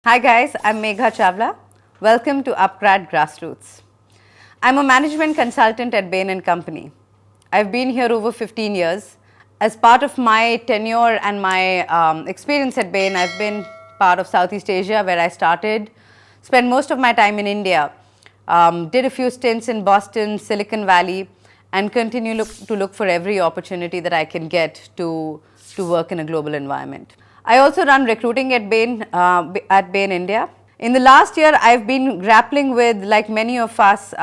Hi guys, I'm Megha Chawla. Welcome to Upgrad Grassroots. I'm a management consultant at Bain & Company. I've been here over 15 years. As part of my tenure and my experience at Bain, I've been part of Southeast Asia where I started, spent most of my time in India, did a few stints in Boston, Silicon Valley, and continue to look for every opportunity that I can get to work in a global environment. I also run recruiting at Bain India. In the last year, I've been grappling with, like many of us,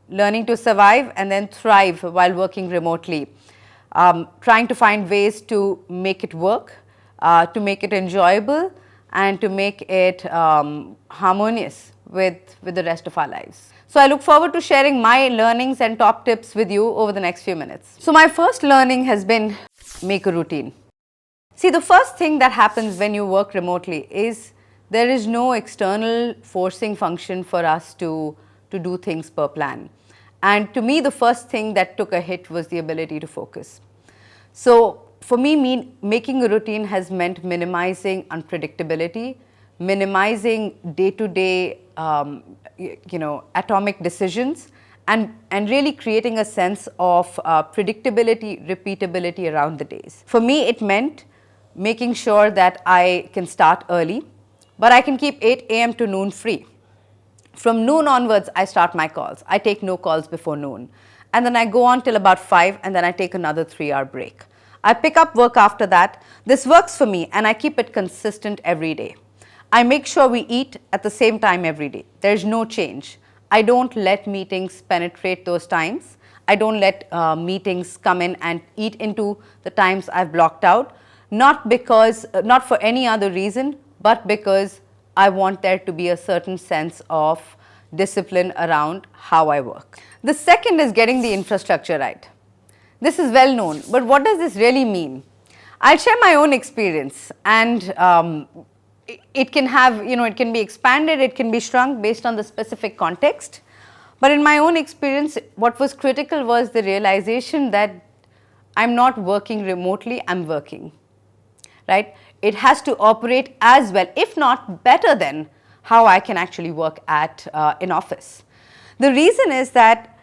learning to survive and then thrive while working remotely. Trying to find ways to make it work, to make it enjoyable, and to make it harmonious with the rest of our lives. So I look forward to sharing my learnings and top tips with you over the next few minutes. So my first learning has been make a routine. See, the first thing that happens when you work remotely is there is no external forcing function for us to do things per plan. And to me, the first thing that took a hit was the ability to focus. So for me, making a routine has meant minimizing unpredictability, minimizing day-to-day, atomic decisions, and really creating a sense of predictability, repeatability around the days. For me, it meant making sure that I can start early, but I can keep 8 a.m. to noon free. From noon onwards, I start my calls. I take no calls before noon. And then I go on till about 5, and then I take another 3-hour break. I pick up work after that. This works for me, and I keep it consistent every day. I make sure we eat at the same time every day. There's no change. I don't let meetings penetrate those times. I don't let meetings come in and eat into the times I've blocked out. Not for any other reason, but because I want there to be a certain sense of discipline around how I work. The second is getting the infrastructure right. This is well known, but what does this really mean? I'll share my own experience, and it can have, it can be expanded, it can be shrunk based on the specific context. But in my own experience, what was critical was the realization that I'm not working remotely, I'm working. Right? It has to operate as well, if not better than how I can actually work at an office. The reason is that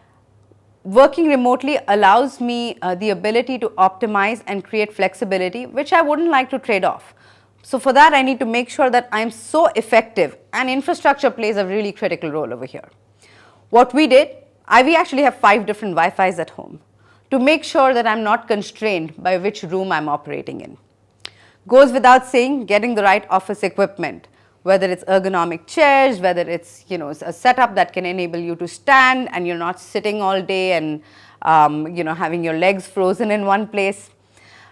working remotely allows me the ability to optimize and create flexibility, which I wouldn't like to trade off. So for that, I need to make sure that I'm so effective, and infrastructure plays a really critical role over here. What we did, we actually have 5 different Wi-Fis at home to make sure that I'm not constrained by which room I'm operating in. Goes without saying, getting the right office equipment, whether it's ergonomic chairs, whether it's a setup that can enable you to stand and you're not sitting all day and having your legs frozen in one place.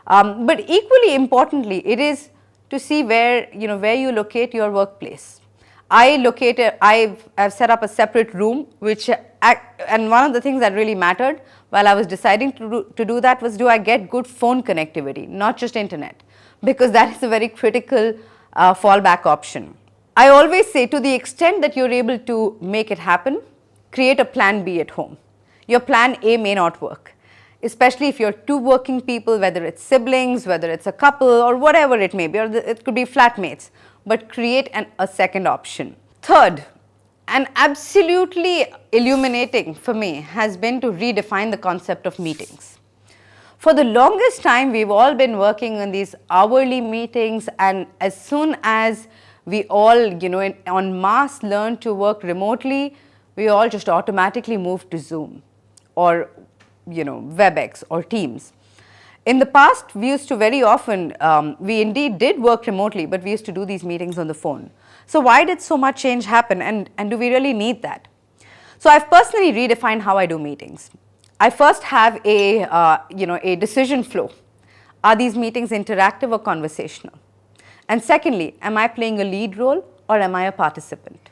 But equally importantly, it is to see where you locate your workplace. I've set up a separate room, and one of the things that really mattered while I was deciding to do that was, do I get good phone connectivity, not just internet? Because that is a very critical fallback option. I always say, to the extent that you're able to make it happen, create a plan B at home. Your plan A may not work, especially if you're 2 working people, whether it's siblings, whether it's a couple, or whatever it may be, or it could be flatmates, but create a second option. Third, and absolutely illuminating for me, has been to redefine the concept of meetings. For the longest time, we've all been working on these hourly meetings, and as soon as we all, en masse learn to work remotely, we all just automatically move to Zoom or, WebEx or Teams. In the past, we used to very often, we indeed did work remotely, but we used to do these meetings on the phone. So why did so much change happen, and do we really need that? So I've personally redefined how I do meetings. I first have a decision flow. Are these meetings interactive or conversational? And secondly, am I playing a lead role or am I a participant?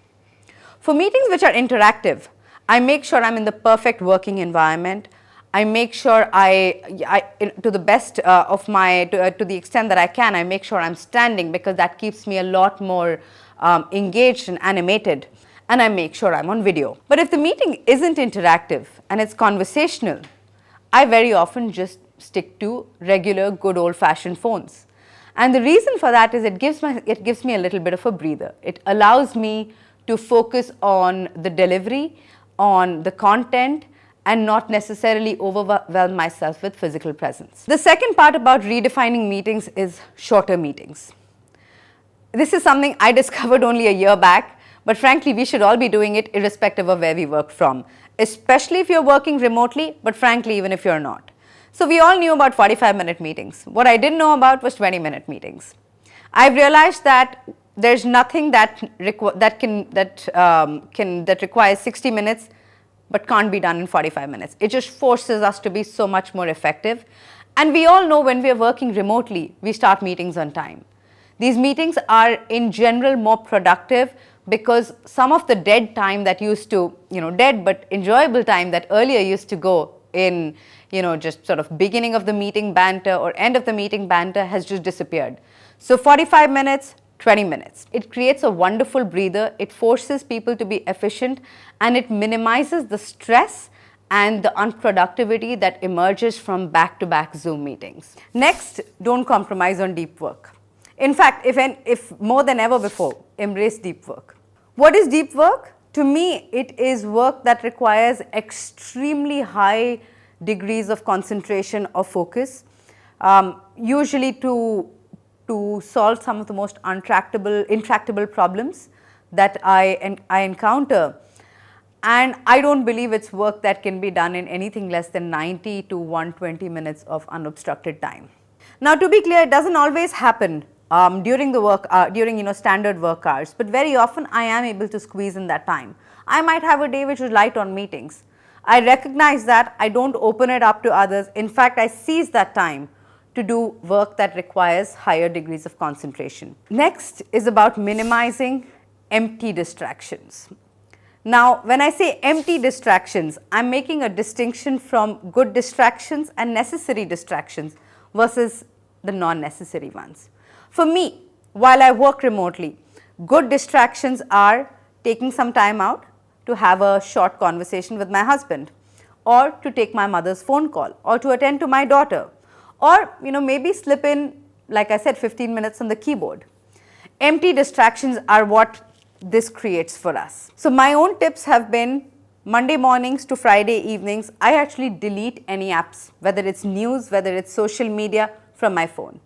For meetings which are interactive, I make sure I'm in the perfect working environment. I make sure to the best of to the extent that I can, I make sure I'm standing, because that keeps me a lot more engaged and animated. And I make sure I'm on video. But if the meeting isn't interactive and it's conversational, I very often just stick to regular good old-fashioned phones. And the reason for that is it gives me a little bit of a breather. It allows me to focus on the delivery, on the content, and not necessarily overwhelm myself with physical presence. The second part about redefining meetings is shorter meetings. This is something I discovered only a year back, but frankly, we should all be doing it irrespective of where we work from, especially if you're working remotely, but frankly, even if you're not. So we all knew about 45-minute meetings. What I didn't know about was 20-minute meetings. I've realized that there's nothing that requires 60 minutes but can't be done in 45 minutes. It just forces us to be so much more effective. And we all know when we are working remotely, we start meetings on time. These meetings are in general more productive because some of the dead time that used to, dead but enjoyable time that earlier used to go in, just sort of beginning of the meeting banter or end of the meeting banter has just disappeared. So 45 minutes, 20 minutes. It creates a wonderful breather. It forces people to be efficient and it minimizes the stress and the unproductivity that emerges from back-to-back Zoom meetings. Next, don't compromise on deep work. In fact, if more than ever before, embrace deep work. What is deep work? To me, it is work that requires extremely high degrees of concentration or focus, usually to solve some of the most intractable problems that I encounter. And I don't believe it's work that can be done in anything less than 90 to 120 minutes of unobstructed time. Now, to be clear, it doesn't always happen during standard work hours, but very often I am able to squeeze in that time. I might have a day which is light on meetings. I recognize that. I don't open it up to others. In fact, I seize that time to do work that requires higher degrees of concentration. Next is about minimizing empty distractions. Now, when I say empty distractions, I'm making a distinction from good distractions and necessary distractions versus the non-necessary ones. For me, while I work remotely, good distractions are taking some time out to have a short conversation with my husband, or to take my mother's phone call, or to attend to my daughter, or maybe slip in, like I said, 15 minutes on the keyboard. Empty distractions are what this creates for us. So my own tips have been Monday mornings to Friday evenings, I actually delete any apps, whether it's news, whether it's social media, from my phone.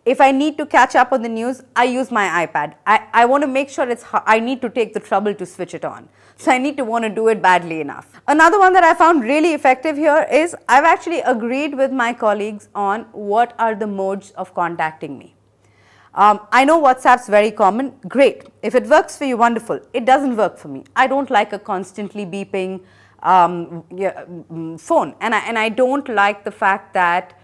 If I need to catch up on the news, I use my iPad. I want to make sure I need to take the trouble to switch it on. So I need to want to do it badly enough. Another one that I found really effective here is I've actually agreed with my colleagues on what are the modes of contacting me. I know WhatsApp's very common. Great. If it works for you, wonderful. It doesn't work for me. I don't like a constantly beeping phone. And I don't like the fact that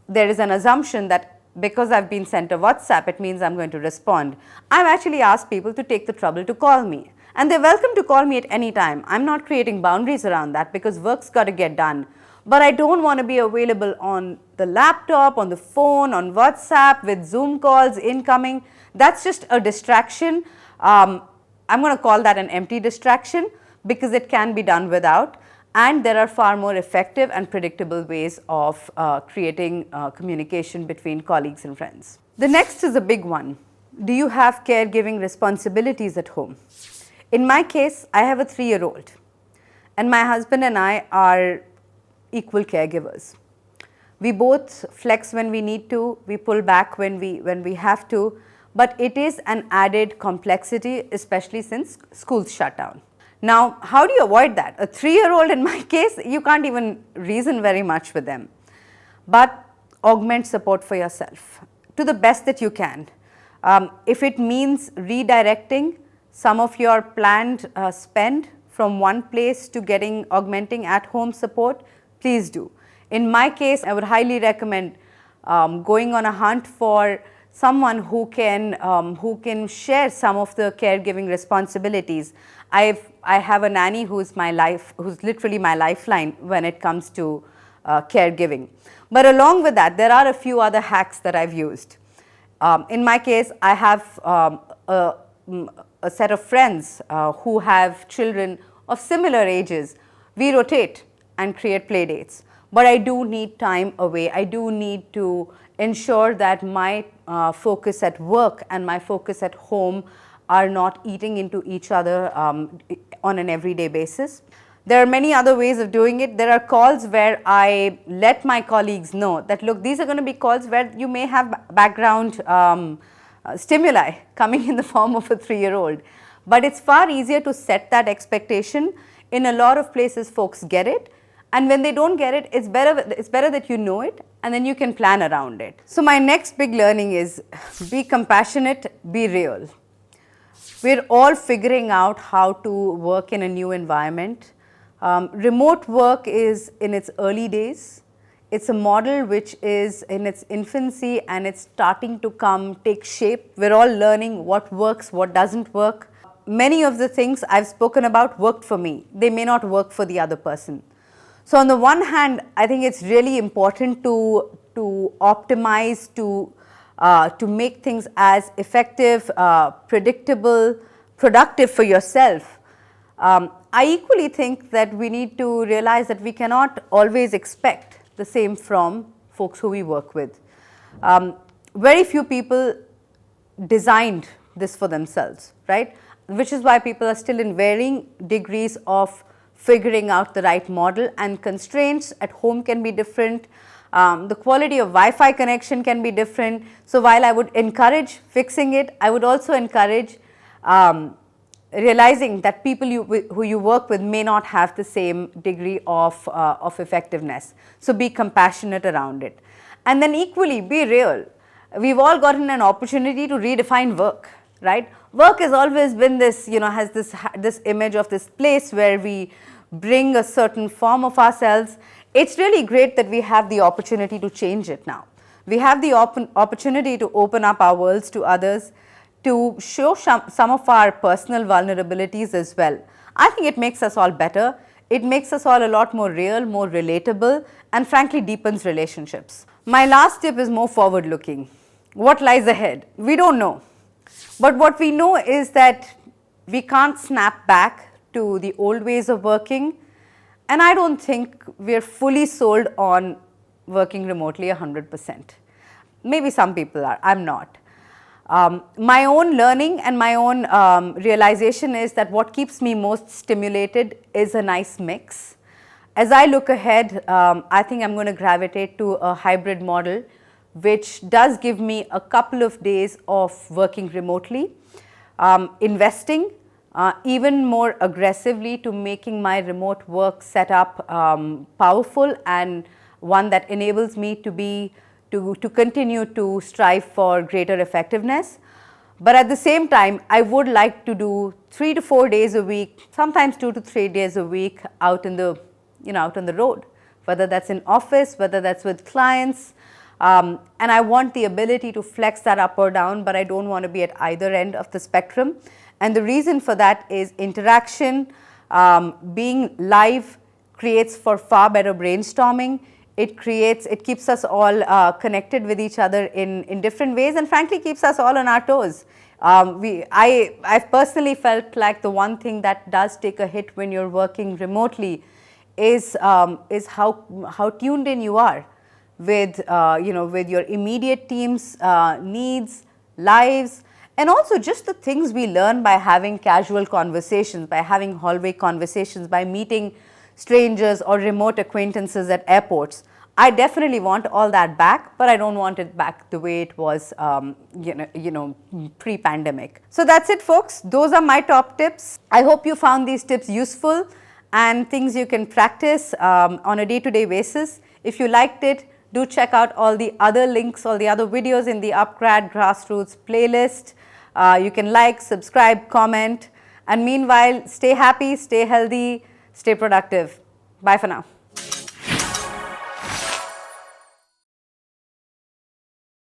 there is an assumption that because I've been sent a WhatsApp, it means I'm going to respond. I've actually asked people to take the trouble to call me. And they're welcome to call me at any time. I'm not creating boundaries around that because work's got to get done. But I don't want to be available on the laptop, on the phone, on WhatsApp, with Zoom calls incoming. That's just a distraction. I'm going to call that an empty distraction because it can be done without. And there are far more effective and predictable ways of creating communication between colleagues and friends. The next is a big one. Do you have caregiving responsibilities at home? In my case, I have a 3-year-old. And my husband and I are equal caregivers. We both flex when we need to, we pull back when we have to, but it is an added complexity, especially since schools shut down. Now, how do you avoid that? A 3-year-old in my case, you can't even reason very much with them, but augment support for yourself to the best that you can. If it means redirecting some of your planned spend from one place to augmenting at-home support, please do. In my case, I would highly recommend going on a hunt for someone who can share some of the caregiving responsibilities. I have a nanny who's literally my lifeline when it comes to caregiving. But along with that, there are a few other hacks that I've used. In my case, I have a set of friends who have children of similar ages. We rotate and create play dates. but I do need time away. I do need to ensure that my focus at work and my focus at home are not eating into each other on an everyday basis. There are many other ways of doing it. There are calls where I let my colleagues know that, look, these are going to be calls where you may have background stimuli coming in the form of a 3-year-old. But it's far easier to set that expectation. In a lot of places, folks get it. And when they don't get it, it's better that you know it, and then you can plan around it. So my next big learning is be compassionate, be real. We're all figuring out how to work in a new environment. Remote work is in its early days. It's a model which is in its infancy and it's starting to take shape. We're all learning what works, what doesn't work. Many of the things I've spoken about worked for me. They may not work for the other person. So on the one hand, I think it's really important to optimize, to make things as effective, predictable, productive for yourself. I equally think that we need to realize that we cannot always expect the same from folks who we work with. Very few people designed this for themselves, right? Which is why people are still in varying degrees of figuring out the right model, and constraints at home can be different. The quality of Wi-Fi connection can be different. So while I would encourage fixing it, I would also encourage realizing that people who you work with may not have the same degree of effectiveness. So be compassionate around it. And then equally be real. We've all gotten an opportunity to redefine work, right? Work has always been this, has this image of this place where we bring a certain form of ourselves. It's really great that we have the opportunity to change it now. We have the opportunity to open up our worlds to others, to show some of our personal vulnerabilities as well. I think it makes us all better. It makes us all a lot more real, more relatable, and frankly deepens relationships. My last tip is more forward looking. What lies ahead? We don't know. But what we know is that we can't snap back to the old ways of working, and I don't think we're fully sold on working remotely 100%. Maybe some people are, I'm not. My own learning and my own realization is that what keeps me most stimulated is a nice mix. As I look ahead, I think I'm going to gravitate to a hybrid model which does give me a couple of days of working remotely, investing even more aggressively to making my remote work setup powerful and one that enables me to continue to strive for greater effectiveness. But at the same time, I would like to do 3 to 4 days a week, sometimes 2 to 3 days a week out in the, out on the road, whether that's in office, whether that's with clients. And I want the ability to flex that up or down, but I don't want to be at either end of the spectrum. And the reason for that is interaction, being live creates for far better brainstorming. It keeps us all connected with each other in different ways, and frankly keeps us all on our toes. I've personally felt like the one thing that does take a hit when you're working remotely is how tuned in you are with with your immediate team's needs, lives, and also just the things we learn by having casual conversations, by having hallway conversations, by meeting strangers or remote acquaintances at airports. I definitely want all that back, but I don't want it back the way it was, pre-pandemic. So that's it, folks. Those are my top tips. I hope you found these tips useful and things you can practice on a day-to-day basis. If you liked it, do check out all the other links, all the other videos in the UpGrad Grassroots playlist. You can like, subscribe, comment, and meanwhile, stay happy, stay healthy, stay productive. Bye for now.